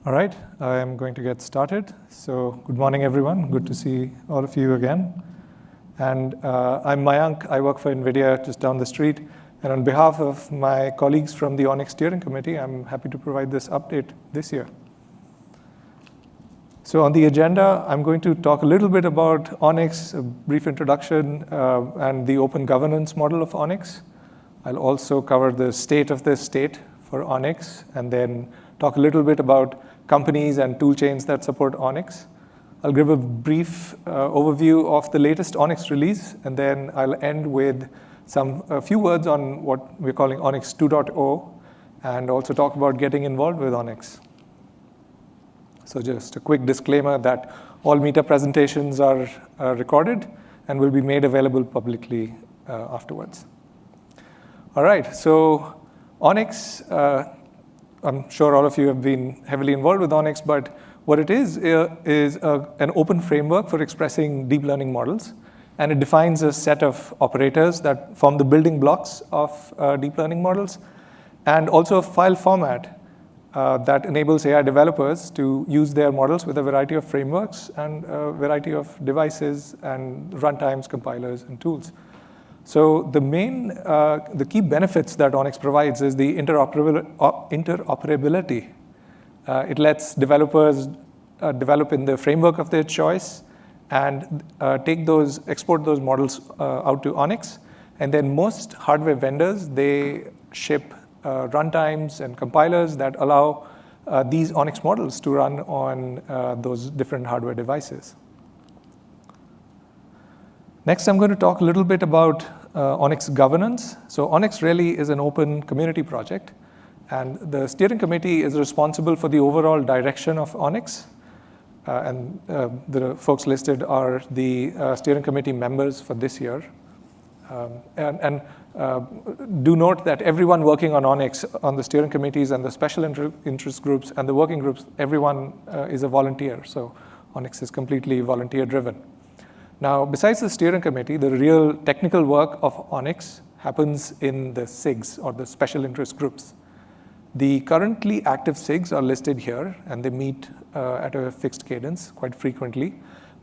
All right, I am going to get started. So good morning, everyone. Good to see all of you again. And I'm Mayank. I work for NVIDIA just down the street. And on behalf of my colleagues from the ONNX Steering Committee, I'm happy to provide this update this year. So on the agenda, I'm going to talk a little bit about ONNX, a brief introduction, and the open governance model of ONNX. I'll also cover the state of the state for ONNX, and then talk a little bit about companies and tool chains that support ONNX. I'll give a brief overview of the latest ONNX release, and then I'll end with a few words on what we're calling ONNX 2.0, and also talk about getting involved with ONNX. So just a quick disclaimer that all Meetup presentations are recorded and will be made available publicly afterwards. All right, so ONNX, I'm sure all of you have been heavily involved with ONNX, but what it is an open framework for expressing deep learning models. And it defines a set of operators that form the building blocks of deep learning models, and also a file format that enables AI developers to use their models with a variety of frameworks and a variety of devices and runtimes, compilers, and tools. So the key benefits that ONNX provides is the interoperability. It lets developers develop in the framework of their choice and export those models out to ONNX. And then most hardware vendors, they ship runtimes and compilers that allow these ONNX models to run on those different hardware devices. Next, I'm going to talk a little bit about ONNX governance. So ONNX really is an open community project, and the steering committee is responsible for the overall direction of ONNX. And the folks listed are the steering committee members for this year. Do note that everyone working on ONNX, on the steering committees and the special interest groups and the working groups, everyone is a volunteer. So ONNX is completely volunteer-driven. Now, besides the steering committee, the real technical work of ONNX happens in the SIGs, or the special interest groups. The currently active SIGs are listed here, and they meet at a fixed cadence quite frequently.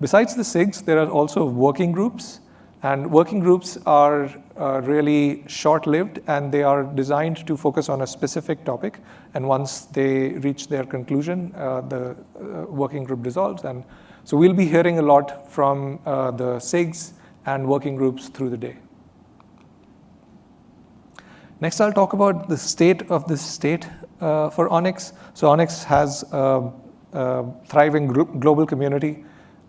Besides the SIGs, there are also working groups, and working groups are really short-lived, and they are designed to focus on a specific topic. And once they reach their conclusion, the working group dissolves. And so we'll be hearing a lot from the SIGs and working groups through the day. Next, I'll talk about the state of the state for ONNX. So ONNX has a thriving global community.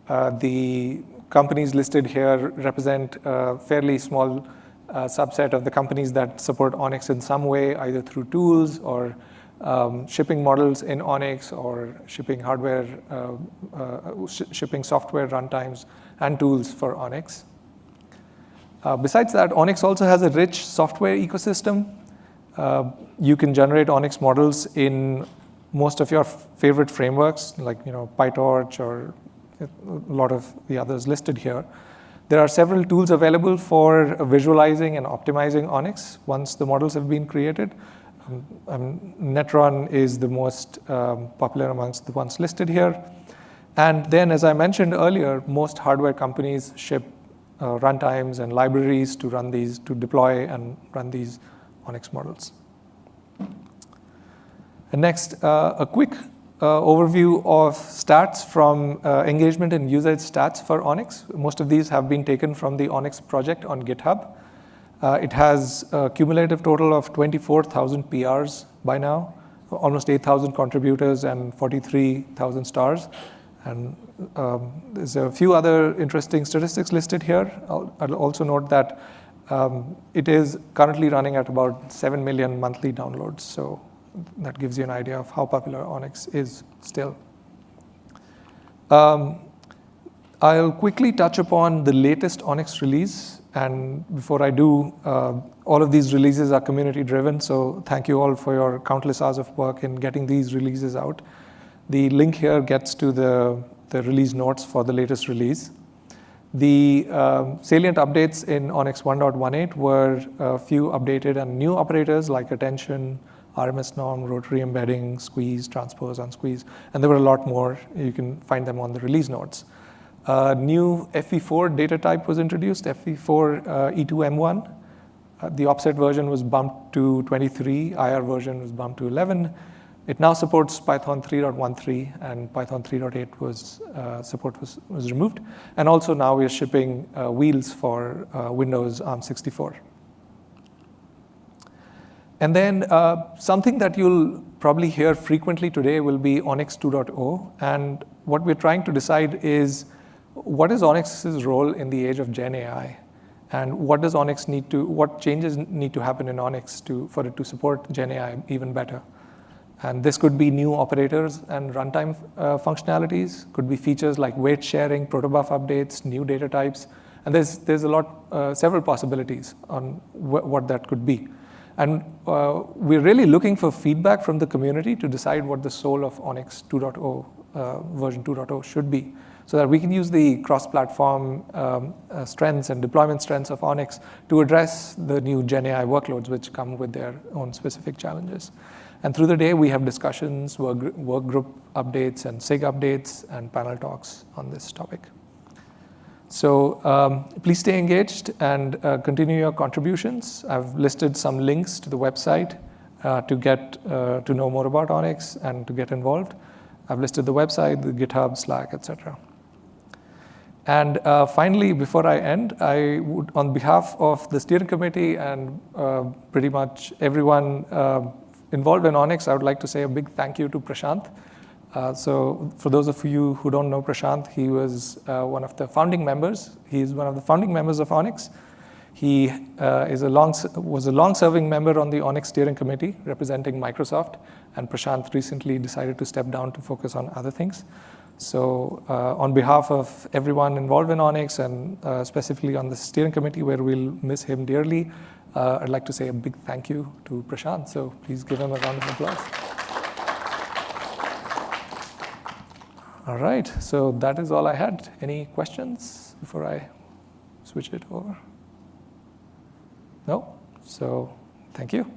The companies listed here represent a fairly small subset of the companies that support ONNX in some way, either through tools or shipping models in ONNX, or shipping hardware, shipping software runtimes and tools for ONNX. Besides that, ONNX also has a rich software ecosystem. You can generate ONNX models in most of your favorite frameworks, like PyTorch or a lot of the others listed here. There are several tools available for visualizing and optimizing ONNX once the models have been created. Netron is the most popular amongst the ones listed here. And then, as I mentioned earlier, most hardware companies ship runtimes and libraries to run these, to deploy and run these ONNX models. And next, a quick overview of stats from engagement and usage stats for ONNX. Most of these have been taken from the ONNX project on GitHub. It has a cumulative total of 24,000 PRs by now, almost 8,000 contributors and 43,000 stars. And there's a few other interesting statistics listed here. I'll also note that it is currently running at about 7 million monthly downloads. So that gives you an idea of how popular ONNX is still. I'll quickly touch upon the latest ONNX release. And before I do, all of these releases are community-driven, so thank you all for your countless hours of work in getting these releases out. The link here gets to the release notes for the latest release. The salient updates in ONNX 1.18 were a few updated and new operators like attention, RMS norm, rotary embedding, squeeze, transpose, unsqueeze, and there were a lot more. You can find them on the release notes. New FV4 data type was introduced, FV4 E2M1. The offset version was bumped to 23, IR version was bumped to 11. It now supports Python 3.13, and Python 3.8 support was removed. And also now we are shipping wheels for Windows ARM64. And then something that you'll probably hear frequently today will be ONNX 2.0. And what we're trying to decide is, what is ONNX's role in the age of Gen AI? And what does ONNX need to, what changes need to happen in ONNX for it to support Gen AI even better? And this could be new operators and runtime functionalities, could be features like weight sharing, protobuf updates, new data types. And there's a lot, several possibilities on what that could be. And we're really looking for feedback from the community to decide what the soul of ONNX 2.0, version 2.0 should be, so that we can use the cross-platform strengths and deployment strengths of ONNX to address the new Gen AI workloads, which come with their own specific challenges. And through the day, we have discussions, work group updates, and SIG updates, and panel talks on this topic. So please stay engaged and continue your contributions. I've listed some links to the website to get to know more about ONNX and to get involved. I've listed the website, the GitHub, Slack, etc. And finally, before I end, I would, on behalf of the steering committee and pretty much everyone involved in ONNX, I would like to say a big thank you to Prashant. So for those of you who don't know Prashant, he was one of the founding members. He's one of the founding members of ONNX. He was a long-serving member on the ONNX steering committee representing Microsoft, and Prashant recently decided to step down to focus on other things. So on behalf of everyone involved in ONNX, and specifically on the steering committee, where we'll miss him dearly, I'd like to say a big thank you to Prashant. So please give him a round of applause. All right, so that is all I had. Any questions before I switch it over? No? So thank you.